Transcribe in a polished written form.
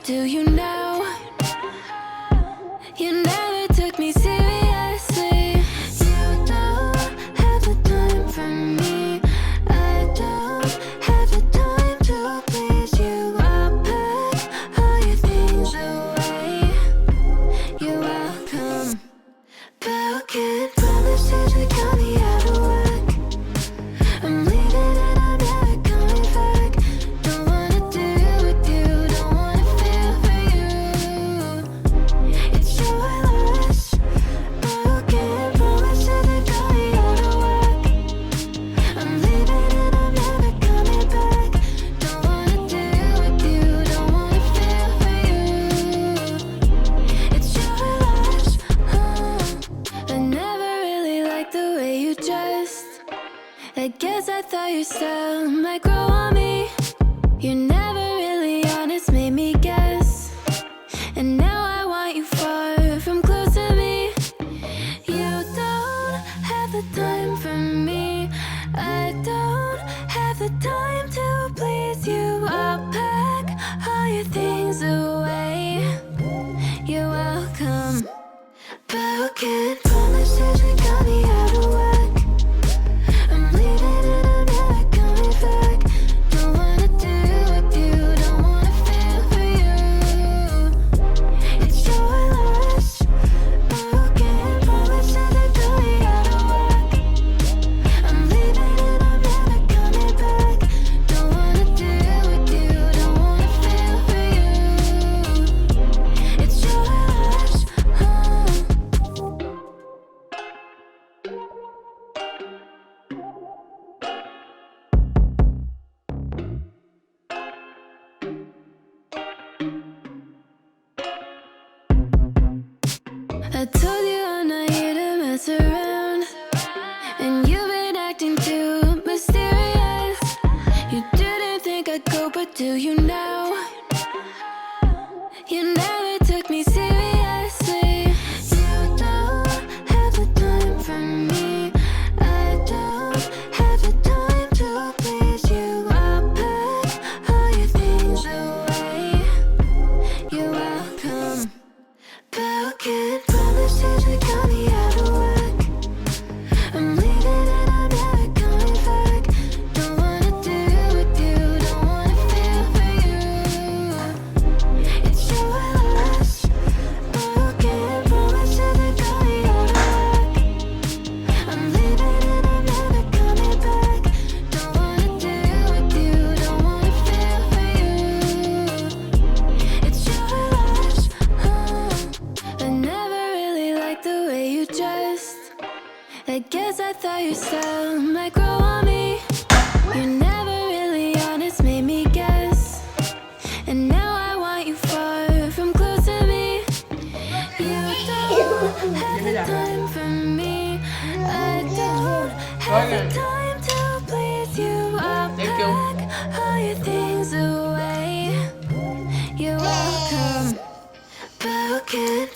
do you know? You never took me seriously. You don't have the time for me. I don't have the time to please you. I'll pack all your things away. You're welcome. Broken promises that got me out of work. I'm leaving and I'm never coming back. Don't wanna deal with you, don't wanna feel for you. It's your loss. Broken promises that got me out of work. I'm leaving and I'm never coming back. Don't wanna deal with you, don't wanna feel for you. It's your loss. I never really liked the way you dressed. I guess I thought your style might grow on me. You're never really honest, made me guess. And now I want you far from close to me. You don't have the time for me. I don't have the time to please you. I'll pack all your things away. You're welcome. Broken promises that got me out of work. I'm leaving and I'm never coming back. Don't wanna deal with you, don't wanna feel for you. It's your loss. Broken promises that got me out of work. I'm leaving and I'm never coming back. Don't wanna deal with you, don't wanna feel for you. It's your loss. I told you I'm not here to mess around, and you've been acting too mysterious. You didn't think I'd go, but do you know? You never took me seriously. You don't have the time for me. I don't have the time to please you. I'll pack all your things away. You're welcome. Broken promises that got me out of work. I'm leaving and I'm never coming back. Don't wanna deal with you, don't wanna feel for you. It's your loss. Broken promises that got me out of work. I'm leaving and I'm never coming back. Don't wanna deal with you, don't wanna feel for you. It's your loss. I never really liked the way you dressed. I guess I thought your style might grow on me. You're never really honest, made me guess. And now I want you far from close to me. You don't have the time for me. I don't have the time to please you. I'll pack all your things away. You're welcome. Broken